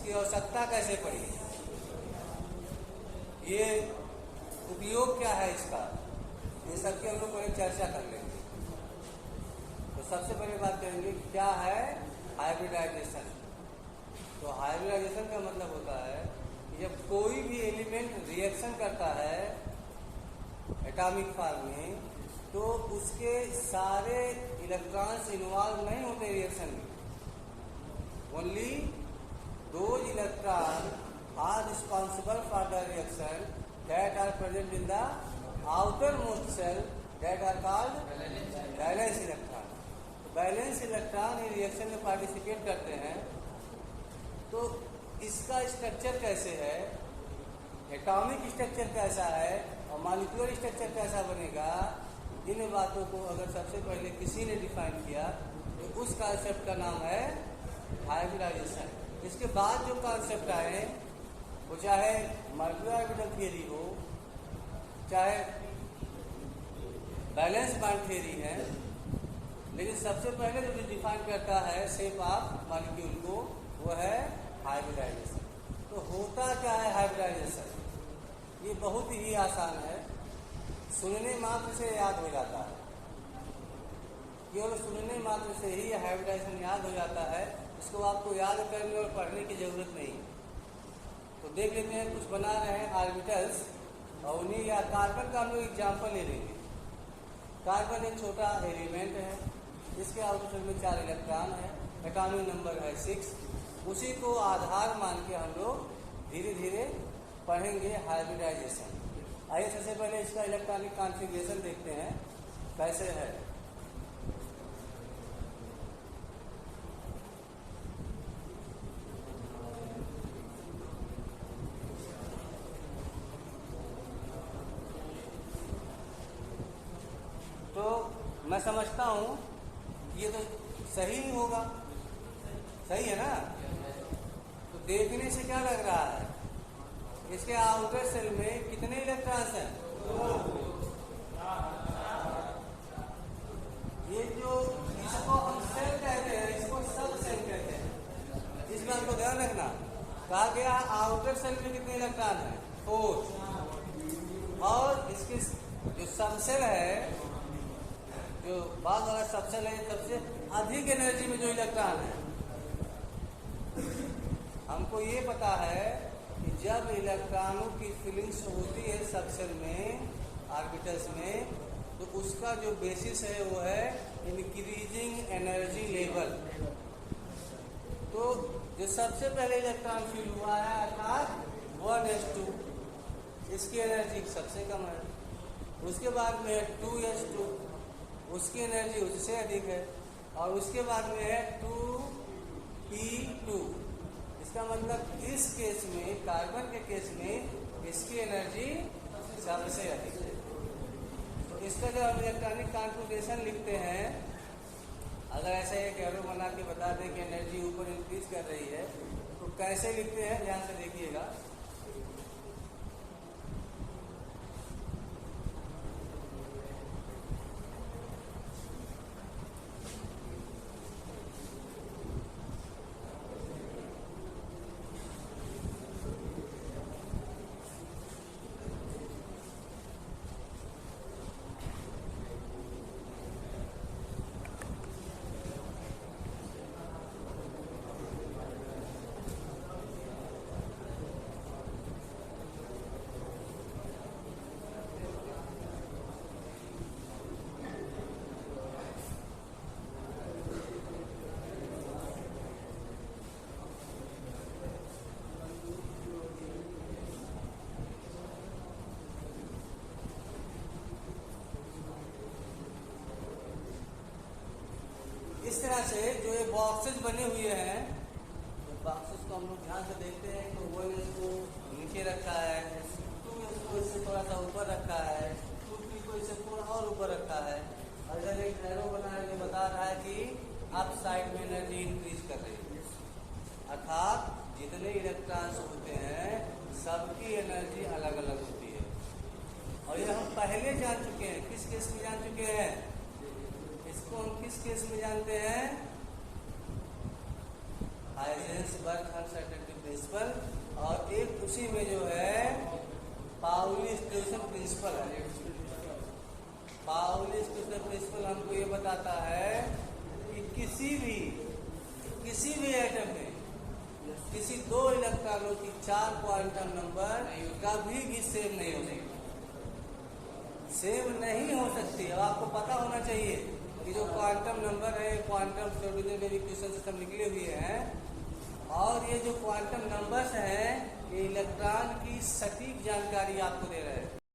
इसकी आवश्यकता कैसे पड़ी, ये उपयोग क्या है इसका, ये सबकी हम लोग पहले चर्चा कर लेंगे। तो सबसे पहले बात करेंगे क्या है हाइब्रिडाइजेशन। तो हाइब्रिडाइजेशन का मतलब होता है कि जब कोई भी एलिमेंट रिएक्शन करता है एटॉमिक फॉर्म में, तो उसके सारे इलेक्ट्रॉन्स इन्वॉल्व नहीं होते रिएक्शन में, only those electron are responsible for the reaction that are present in the outermost shell that are called valence electron. Valence electron ये रिएक्शन में पार्टिसिपेट करते हैं। तो इसका स्ट्रक्चर कैसे है, एटॉमिक स्ट्रक्चर कैसा है और मॉलिक्यूलर स्ट्रक्चर कैसा बनेगा, इन बातों को अगर सबसे पहले किसी ने डिफाइन किया तो उस कॉन्सेप्ट का नाम है हाइब्रिडाइजेशन। इसके बाद जो कॉन्सेप्ट आए वो चाहे मॉलिक्यूलर ऑर्बिटल थियरी हो, चाहे बैलेंस बॉन्ड थियरी है, लेकिन सबसे पहले जो डिफाइन करता है शेप ऑफ मॉलिक्यूल को वो है हाइब्रिडाइजेशन। तो होता क्या है हाइब्रिडाइजेशन, ये बहुत ही आसान है, सुनने मात्र से याद हो जाता है, केवल सुनने मात्र से ही हाइब्रिडाइजेशन याद हो जाता है। इसको आपको याद करने और पढ़ने की जरूरत नहीं। तो देख लेते हैं, कुछ बना रहे हैं ऑर्बिटल्स और उन्हीं या कार्बन का हम लोग एग्जाम्पल ले लेंगे। कार्बन एक छोटा एलिमेंट है, इसके आउटर में 4 इलेक्ट्रॉन है, एटॉमिक नंबर है 6। उसी को आधार मान के हम लोग धीरे धीरे पढ़ेंगे हाइब्रिडाइजेशन। आइए सबसे पहले इसका इलेक्ट्रॉनिक कॉन्फ़िगरेशन देखते हैं कैसे है। तो मैं समझता हूँ ये तो सही ही होगा, सही है ना। तो देखने से क्या लग रहा है, इसके आउटर सेल में कितने इलेक्ट्रॉन्स हैं? ये जो इसको हम सेल कहते हैं, इसको सब सेल कहते हैं। इस बात को ध्यान रखना, कहा गया आउटर सेल में कितने इलेक्ट्रॉन हैं? 4। और इसके जो सबसेल है, जो बाद वाला सबसेल है, सबसे अधिक एनर्जी में जो इलेक्ट्रॉन है, हमको ये पता है कि जब इलेक्ट्रॉनों की फीलिंग्स होती है सबसेल में, ऑर्बिटल्स में, तो उसका जो बेसिस है वो है इंक्रीजिंग एनर्जी लेवल। तो जो सबसे पहले इलेक्ट्रॉन फील हुआ है अर्थात 1s2, इसकी एनर्जी सबसे कम है। उसके बाद में है 2s2, उसकी एनर्जी उससे अधिक है। और उसके बाद में है 2p2। इसका मतलब इस केस में, कार्बन के केस में, इसकी एनर्जी सबसे अधिक है। तो इसका जब हम इलेक्ट्रॉनिक कॉन्फ़िगरेशन लिखते हैं, अगर ऐसे एक एरो बना के बता दें कि एनर्जी ऊपर इंक्रीज कर रही है, तो कैसे लिखते हैं ध्यान से देखिएगा। इस तरह से जो ये बॉक्सेस बने हुए हैं, तो बॉक्सेस को हम लोग ध्यान से देखते हैं तो वो इसको नीचे रखा है, 2 इससे थोड़ा सा ऊपर रखा है, 2 को इससे थोड़ा और ऊपर रखा है। और इधर एक एरो बना है जो बता रहा है कि अप साइड में एनर्जी इंक्रीज कर रही है, अर्थात जितने इलेक्ट्रॉन्स होते हैं सबकी एनर्जी अलग अलग होती है। और ये हम पहले जान चुके हैं, किस केस में जान चुके हैं, इसको हम किस केस में जानते हैं, हाइजेंसबर्ग अनसर्टेनिटी प्रिंसिपल, और एक उसी में जो है पाउली डिस्ट्रीब्यूशन प्रिंसिपल है। पाउली डिस्ट्रीब्यूशन प्रिंसिपल हमको ये बताता है कि किसी भी एटम में किसी दो इलेक्ट्रॉनों की 4 क्वांटम नंबर कभी भी सेम नहीं हो सकती, सेम नहीं हो सकती। अब आपको पता होना चाहिए कि जो क्वांटम नंबर है, क्वांटम थ्योरी में भी क्वेश्चन सिस्टम निकले हुए हैं, और ये जो क्वांटम नंबर्स हैं ये इलेक्ट्रॉन की सटीक जानकारी आपको दे रहे हैं।